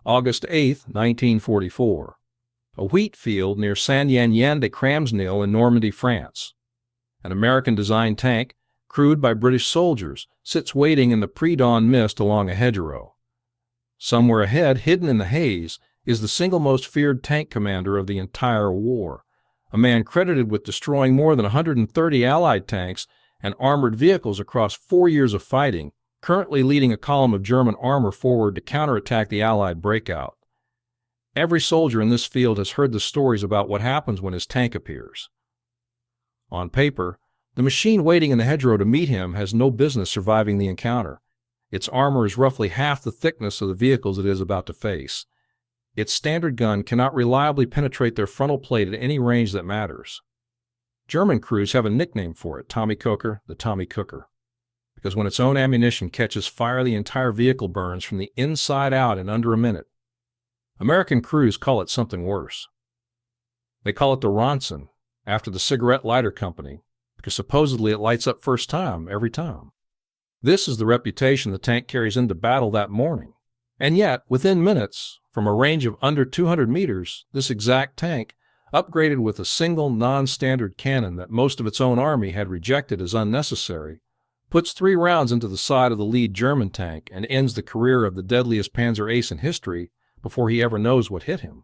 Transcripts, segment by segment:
August 8, 1944. A wheat field near Saint-Yanyan-de-Cramesnil in Normandy, France. An American-designed tank, crewed by British soldiers, sits waiting in the pre-dawn mist along a hedgerow. Somewhere ahead, hidden in the haze, is the single most feared tank commander of the entire war, a man credited with destroying more than 130 Allied tanks and armored vehicles across 4 years of fighting, currently leading a column of German armor forward to counterattack the Allied breakout. Every soldier in this field has heard the stories about what happens when his tank appears. On paper, the machine waiting in the hedgerow to meet him has no business surviving the encounter. Its armor is roughly half the thickness of the vehicles it is about to face. Its standard gun cannot reliably penetrate their frontal plate at any range that matters. German crews have a nickname for it, Tommykocher, the Tommykocher, because when its own ammunition catches fire, the entire vehicle burns from the inside out in under a minute. American crews call it something worse. They call it the Ronson, after the cigarette lighter company, because supposedly it lights up first time every time. This is the reputation the tank carries into battle that morning. And yet, within minutes, from a range of under 200 meters, this exact tank, upgraded with a single non-standard cannon that most of its own army had rejected as unnecessary, puts 3 rounds into the side of the lead German tank and ends the career of the deadliest panzer ace in history before he ever knows what hit him.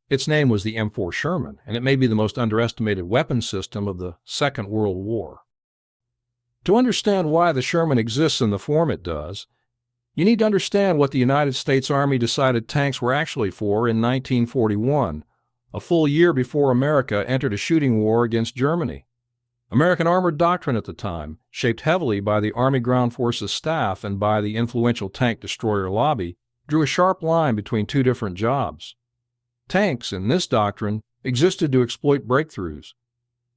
Its name was the M4 Sherman, and it may be the most underestimated weapon system of the Second World War. To understand why the Sherman exists in the form it does, you need to understand what the United States Army decided tanks were actually for in 1941, a full year before America entered a shooting war against Germany. American armored doctrine at the time, shaped heavily by the Army Ground Forces staff and by the influential tank destroyer lobby, drew a sharp line between 2 different jobs. Tanks, in this doctrine, existed to exploit breakthroughs,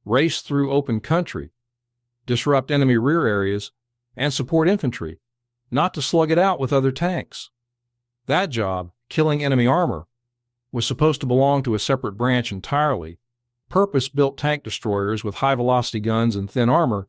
race through open country, disrupt enemy rear areas, and support infantry, not to slug it out with other tanks. That job, killing enemy armor, was supposed to belong to a separate branch entirely, purpose-built tank destroyers with high-velocity guns and thin armor,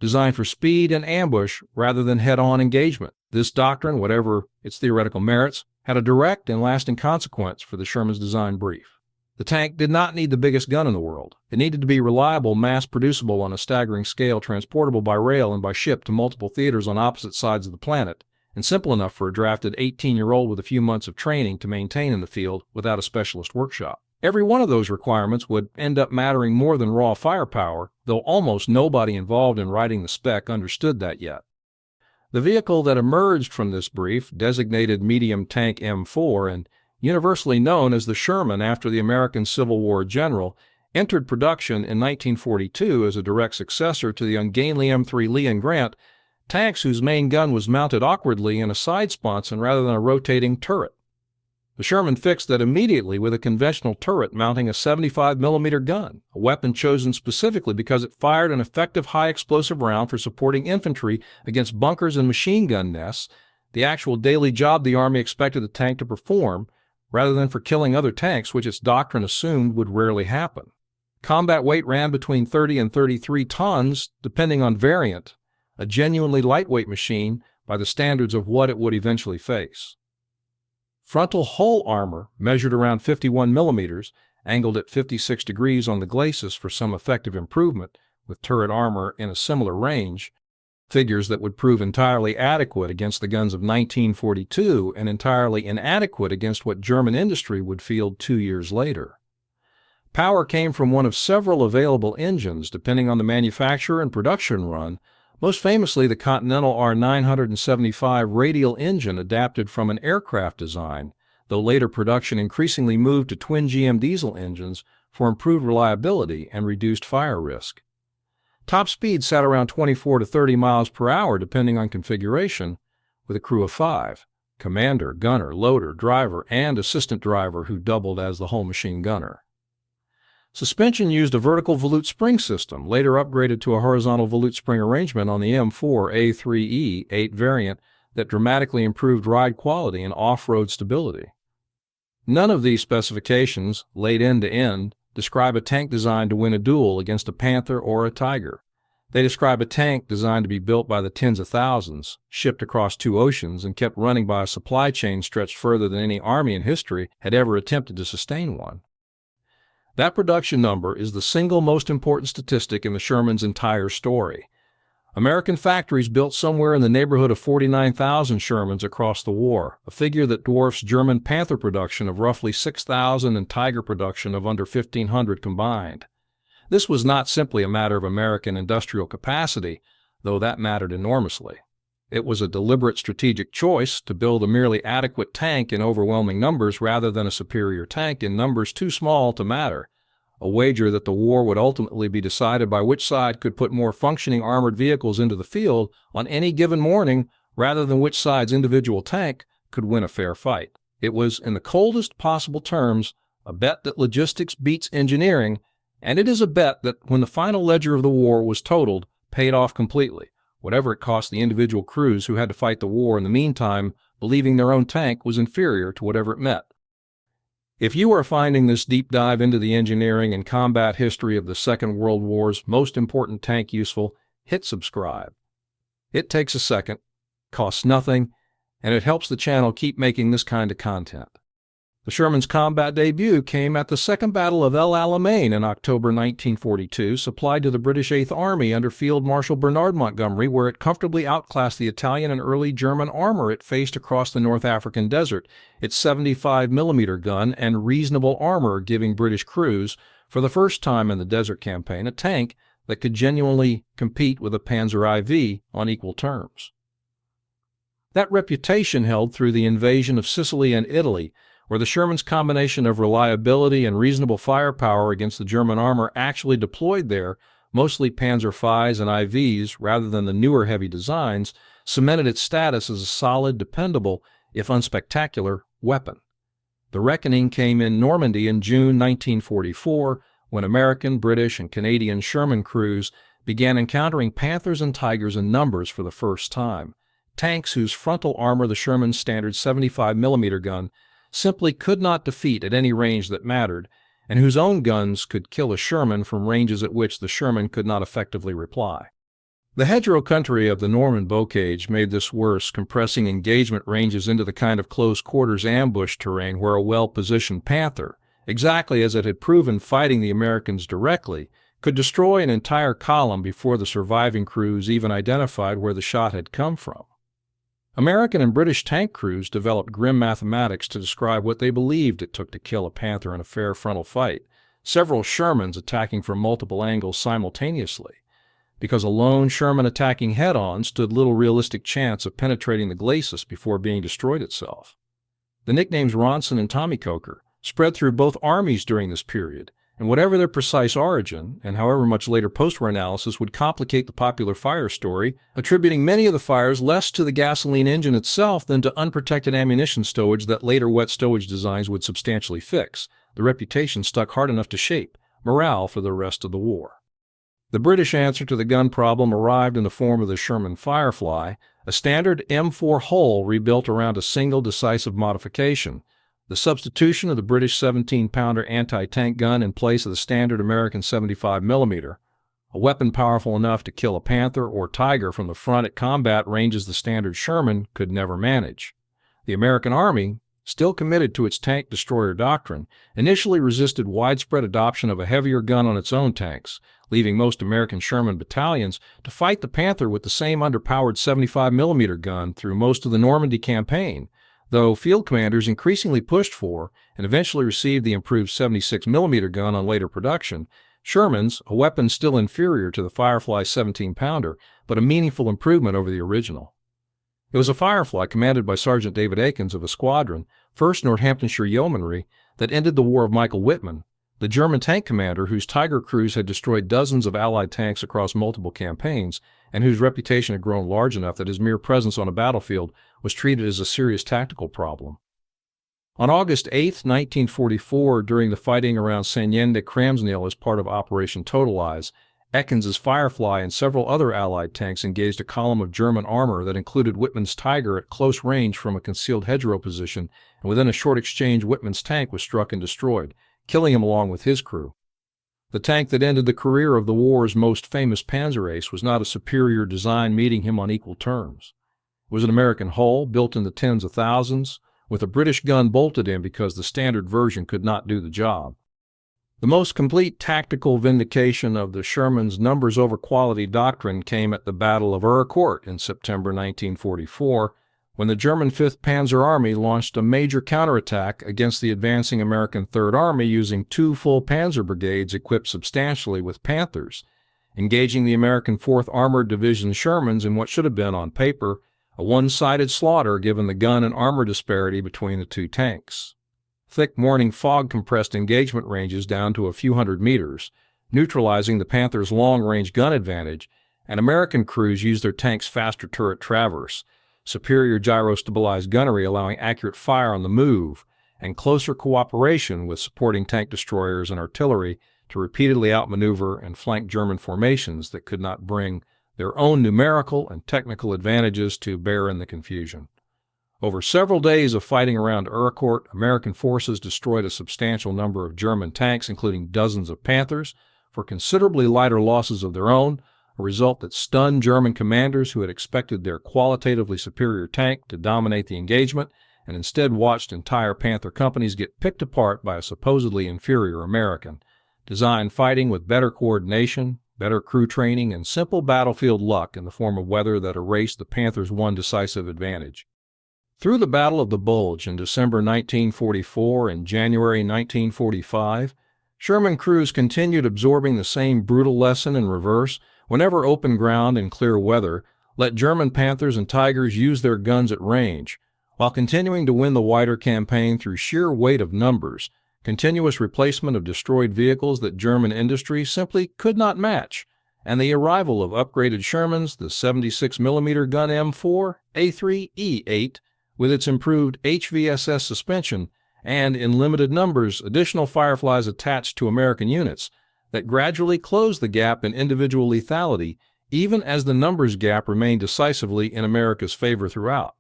designed for speed and ambush rather than head-on engagement. This doctrine, whatever its theoretical merits, had a direct and lasting consequence for the Sherman's design brief. The tank did not need the biggest gun in the world. It needed to be reliable, mass-producible on a staggering scale, transportable by rail and by ship to multiple theaters on opposite sides of the planet, and simple enough for a drafted 18-year-old with a few months of training to maintain in the field without a specialist workshop. Every one of those requirements would end up mattering more than raw firepower, though almost nobody involved in writing the spec understood that yet. The vehicle that emerged from this brief, designated medium tank M4 and universally known as the Sherman after the American Civil War general, entered production in 1942 as a direct successor to the ungainly M3 Lee and Grant, tanks whose main gun was mounted awkwardly in a side sponson rather than a rotating turret. The Sherman fixed that immediately with a conventional turret mounting a 75mm gun, a weapon chosen specifically because it fired an effective high-explosive round for supporting infantry against bunkers and machine gun nests, the actual daily job the Army expected the tank to perform, rather than for killing other tanks, which its doctrine assumed would rarely happen. Combat weight ran between 30 and 33 tons, depending on variant, a genuinely lightweight machine by the standards of what it would eventually face. Frontal hull armor, measured around 51mm, angled at 56 degrees on the glacis for some effective improvement, with turret armor in a similar range, figures that would prove entirely adequate against the guns of 1942 and entirely inadequate against what German industry would field 2 years later. Power came from one of several available engines, depending on the manufacturer and production run, most famously the Continental R975 radial engine adapted from an aircraft design, though later production increasingly moved to twin GM diesel engines for improved reliability and reduced fire risk. Top speed sat around 24 to 30 miles per hour depending on configuration, with a crew of 5, commander, gunner, loader, driver, and assistant driver who doubled as the whole machine gunner. Suspension used a vertical volute spring system, later upgraded to a horizontal volute spring arrangement on the M4 A3E 8 variant that dramatically improved ride quality and off-road stability. None of these specifications, laid end to end, describe a tank designed to win a duel against a Panther or a Tiger. They describe a tank designed to be built by the tens of thousands, shipped across 2 oceans, and kept running by a supply chain stretched further than any army in history had ever attempted to sustain one. That production number is the single most important statistic in the Sherman's entire story. American factories built somewhere in the neighborhood of 49,000 Shermans across the war, a figure that dwarfs German Panther production of roughly 6,000 and Tiger production of under 1,500 combined. This was not simply a matter of American industrial capacity, though that mattered enormously. It was a deliberate strategic choice to build a merely adequate tank in overwhelming numbers rather than a superior tank in numbers too small to matter, a wager that the war would ultimately be decided by which side could put more functioning armored vehicles into the field on any given morning rather than which side's individual tank could win a fair fight. It was, in the coldest possible terms, a bet that logistics beats engineering, and it is a bet that, when the final ledger of the war was totaled, paid off completely, whatever it cost the individual crews who had to fight the war in the meantime, believing their own tank was inferior to whatever it met. If you are finding this deep dive into the engineering and combat history of the Second World War's most important tank useful, hit subscribe. It takes a second, costs nothing, and it helps the channel keep making this kind of content. The Sherman's combat debut came at the Second Battle of El Alamein in October 1942, supplied to the British Eighth Army under Field Marshal Bernard Montgomery, where it comfortably outclassed the Italian and early German armor it faced across the North African desert, its 75mm gun and reasonable armor giving British crews, for the first time in the Desert Campaign, a tank that could genuinely compete with a Panzer IV on equal terms. That reputation held through the invasion of Sicily and Italy, where the Sherman's combination of reliability and reasonable firepower against the German armor actually deployed there, mostly Panzer IVs and IVs rather than the newer heavy designs, cemented its status as a solid, dependable, if unspectacular, weapon. The reckoning came in Normandy in June 1944, when American, British, and Canadian Sherman crews began encountering Panthers and Tigers in numbers for the first time, tanks whose frontal armor the Sherman's standard 75mm gun simply could not defeat at any range that mattered, and whose own guns could kill a Sherman from ranges at which the Sherman could not effectively reply. The hedgerow country of the Norman bocage made this worse, compressing engagement ranges into the kind of close-quarters ambush terrain where a well-positioned Panther, exactly as it had proven fighting the Americans directly, could destroy an entire column before the surviving crews even identified where the shot had come from. American and British tank crews developed grim mathematics to describe what they believed it took to kill a Panther in a fair frontal fight, several Shermans attacking from multiple angles simultaneously, because a lone Sherman attacking head-on stood little realistic chance of penetrating the glacis before being destroyed itself. The nicknames Ronson and Tommykocher spread through both armies during this period, and whatever their precise origin, and however much later post-war analysis would complicate the popular fire story, attributing many of the fires less to the gasoline engine itself than to unprotected ammunition stowage that later wet stowage designs would substantially fix, the reputation stuck hard enough to shape morale for the rest of the war. The British answer to the gun problem arrived in the form of the Sherman Firefly, a standard M4 hull rebuilt around a single decisive modification, the substitution of the British 17-pounder anti-tank gun in place of the standard American 75mm, a weapon powerful enough to kill a Panther or Tiger from the front at combat ranges the standard Sherman could never manage. The American Army, still committed to its tank destroyer doctrine, initially resisted widespread adoption of a heavier gun on its own tanks, leaving most American Sherman battalions to fight the Panther with the same underpowered 75mm gun through most of the Normandy campaign, though field commanders increasingly pushed for, and eventually received the improved 76mm gun on later production, Shermans, a weapon still inferior to the Firefly 17-pounder, but a meaningful improvement over the original. It was a Firefly commanded by Sergeant David Akins of a squadron, 1st Northamptonshire Yeomanry, that ended the war of Michael Wittmann, the German tank commander whose Tiger crews had destroyed dozens of Allied tanks across multiple campaigns, and whose reputation had grown large enough that his mere presence on a battlefield was treated as a serious tactical problem. On August 8, 1944, during the fighting around Saint-Yen-de-Cramsnil as part of Operation Totalize, Akins's Firefly and several other Allied tanks engaged a column of German armor that included Wittmann's Tiger at close range from a concealed hedgerow position, and within a short exchange Wittmann's tank was struck and destroyed, killing him along with his crew. The tank that ended the career of the war's most famous panzer ace was not a superior design meeting him on equal terms. It was an American hull built in the tens of thousands, with a British gun bolted in because the standard version could not do the job. The most complete tactical vindication of the Sherman's numbers over quality doctrine came at the Battle of Ercourt in September 1944, when the German 5th Panzer Army launched a major counterattack against the advancing American Third Army using 2 full panzer brigades equipped substantially with Panthers, engaging the American 4th Armored Division Shermans in what should have been, on paper, a one-sided slaughter given the gun and armor disparity between the two tanks. Thick morning fog compressed engagement ranges down to a few hundred meters, neutralizing the Panther's long-range gun advantage, and American crews used their tanks' faster turret traverse, superior gyro-stabilized gunnery allowing accurate fire on the move, and closer cooperation with supporting tank destroyers and artillery to repeatedly outmaneuver and flank German formations that could not bring their own numerical and technical advantages to bear in the confusion. Over several days of fighting around Ercourt, American forces destroyed a substantial number of German tanks, including dozens of Panthers, for considerably lighter losses of their own, a result that stunned German commanders who had expected their qualitatively superior tank to dominate the engagement and instead watched entire Panther companies get picked apart by a supposedly inferior American, designed fighting with better coordination, better crew training, and simple battlefield luck in the form of weather that erased the Panthers' one decisive advantage. Through the Battle of the Bulge in December 1944 and January 1945, Sherman crews continued absorbing the same brutal lesson in reverse. Whenever open ground and clear weather, let German Panthers and Tigers use their guns at range, while continuing to win the wider campaign through sheer weight of numbers, continuous replacement of destroyed vehicles that German industry simply could not match, and the arrival of upgraded Shermans, the 76mm gun M4, A3, E8, with its improved HVSS suspension, and, in limited numbers, additional Fireflies attached to American units, that gradually closed the gap in individual lethality, even as the numbers gap remained decisively in America's favor throughout.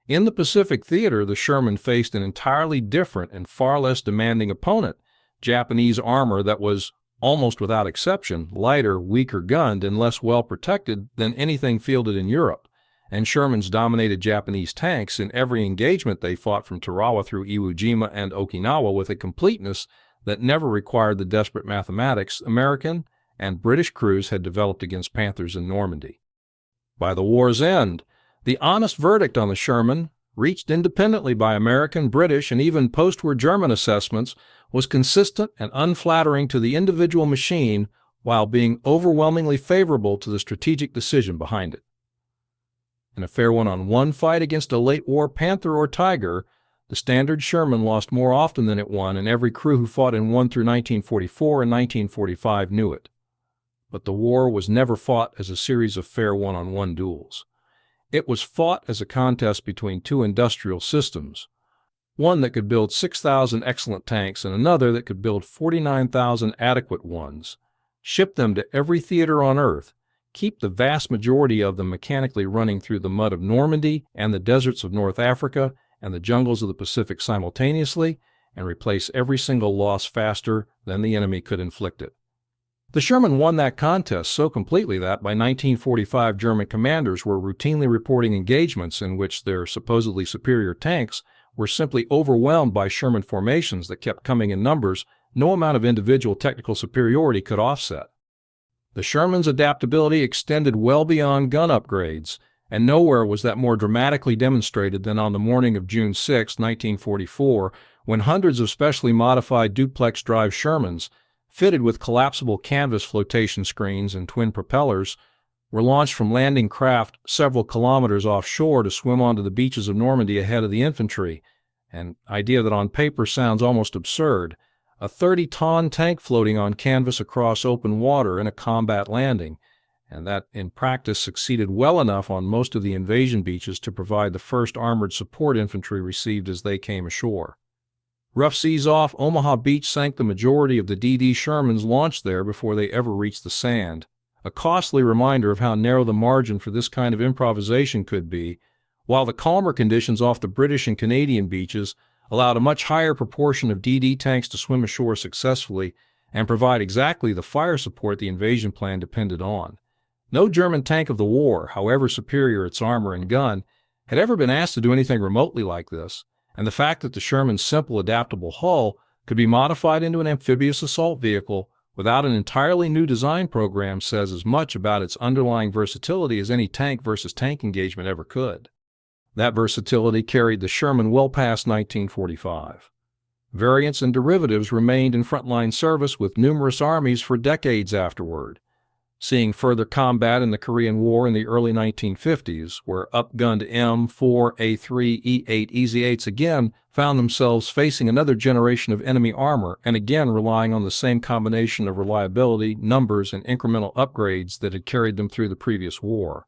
In the Pacific theater, the Sherman faced an entirely different and far less demanding opponent, Japanese armor that was, almost without exception, lighter, weaker gunned, and less well protected than anything fielded in Europe, and Shermans dominated Japanese tanks in every engagement they fought from Tarawa through Iwo Jima and Okinawa with a completeness that never required the desperate mathematics American and British crews had developed against Panthers in Normandy. By the war's end, the honest verdict on the Sherman, reached independently by American, British, and even post-war German assessments, was consistent and unflattering to the individual machine while being overwhelmingly favorable to the strategic decision behind it. In a fair one-on-one fight against a late-war Panther or Tiger, the standard Sherman lost more often than it won, and every crew who fought in 1 through 1944 and 1945 knew it. But the war was never fought as a series of fair one-on-one duels. It was fought as a contest between two industrial systems, one that could build 6,000 excellent tanks and another that could build 49,000 adequate ones, ship them to every theater on Earth, keep the vast majority of them mechanically running through the mud of Normandy and the deserts of North Africa and the jungles of the Pacific simultaneously, and replace every single loss faster than the enemy could inflict it. The Sherman won that contest so completely that by 1945 German commanders were routinely reporting engagements in which their supposedly superior tanks were simply overwhelmed by Sherman formations that kept coming in numbers no amount of individual technical superiority could offset. The Sherman's adaptability extended well beyond gun upgrades, and nowhere was that more dramatically demonstrated than on the morning of June 6, 1944, when hundreds of specially modified duplex-drive Shermans, fitted with collapsible canvas flotation screens and twin propellers, were launched from landing craft several kilometers offshore to swim onto the beaches of Normandy ahead of the infantry, an idea that on paper sounds almost absurd, a 30-ton tank floating on canvas across open water in a combat landing, and that in practice succeeded well enough on most of the invasion beaches to provide the first armored support infantry received as they came ashore. Rough seas off Omaha Beach sank the majority of the DD Shermans launched there before they ever reached the sand, a costly reminder of how narrow the margin for this kind of improvisation could be, while the calmer conditions off the British and Canadian beaches allowed a much higher proportion of DD tanks to swim ashore successfully and provide exactly the fire support the invasion plan depended on. No German tank of the war, however superior its armor and gun, had ever been asked to do anything remotely like this, and the fact that the Sherman's simple adaptable hull could be modified into an amphibious assault vehicle without an entirely new design program says as much about its underlying versatility as any tank versus tank engagement ever could. That versatility carried the Sherman well past 1945. Variants and derivatives remained in frontline service with numerous armies for decades afterward. Seeing further combat in the Korean War in the early 1950s, where upgunned M4, A3, E8 Easy-8s again found themselves facing another generation of enemy armor and again relying on the same combination of reliability, numbers, and incremental upgrades that had carried them through the previous war.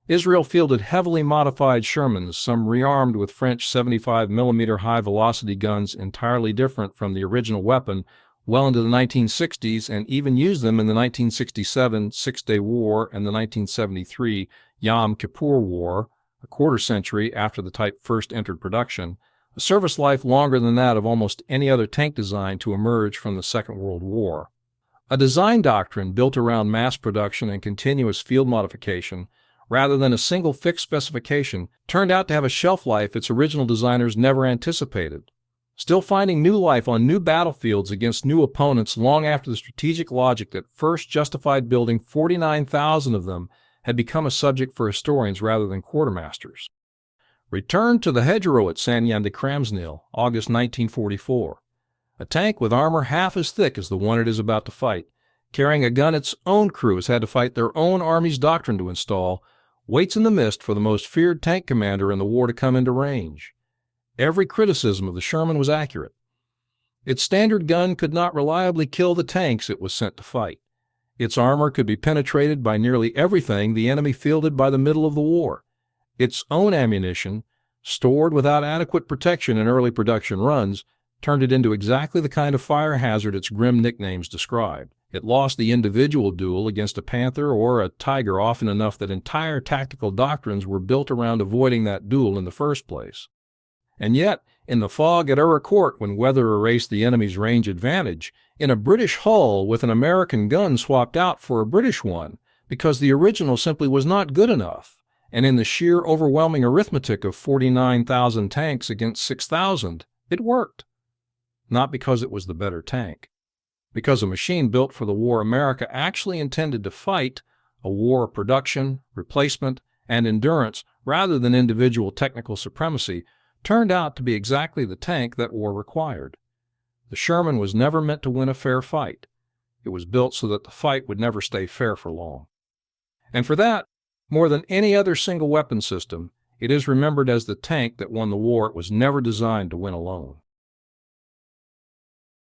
Israel fielded heavily modified Shermans, some rearmed with French 75mm high-velocity guns entirely different from the original weapon, well into the 1960s, and even used them in the 1967 Six-Day War and the 1973 Yom Kippur War, a quarter century after the type first entered production, a service life longer than that of almost any other tank design to emerge from the Second World War. A design doctrine built around mass production and continuous field modification, rather than a single fixed specification, turned out to have a shelf life its original designers never anticipated, still finding new life on new battlefields against new opponents long after the strategic logic that first justified building 49,000 of them had become a subject for historians rather than quartermasters. Return to the hedgerow at Sanyan-de-Cramsnil, August 1944. A tank with armor half as thick as the one it is about to fight, carrying a gun its own crew has had to fight their own army's doctrine to install, waits in the mist for the most feared tank commander in the war to come into range. Every criticism of the Sherman was accurate. Its standard gun could not reliably kill the tanks it was sent to fight. Its armor could be penetrated by nearly everything the enemy fielded by the middle of the war. Its own ammunition, stored without adequate protection in early production runs, turned it into exactly the kind of fire hazard its grim nicknames described. It lost the individual duel against a Panther or a Tiger often enough that entire tactical doctrines were built around avoiding that duel in the first place. And yet, in the fog at Court, when weather erased the enemy's range advantage, in a British hull with an American gun swapped out for a British one, because the original simply was not good enough, and in the sheer overwhelming arithmetic of 49,000 tanks against 6,000, it worked. Not because it was the better tank. Because a machine built for the war America actually intended to fight, a war of production, replacement, and endurance rather than individual technical supremacy, turned out to be exactly the tank that war required. The Sherman was never meant to win a fair fight. It was built so that the fight would never stay fair for long. And for that, more than any other single weapon system, it is remembered as the tank that won the war it was never designed to win alone.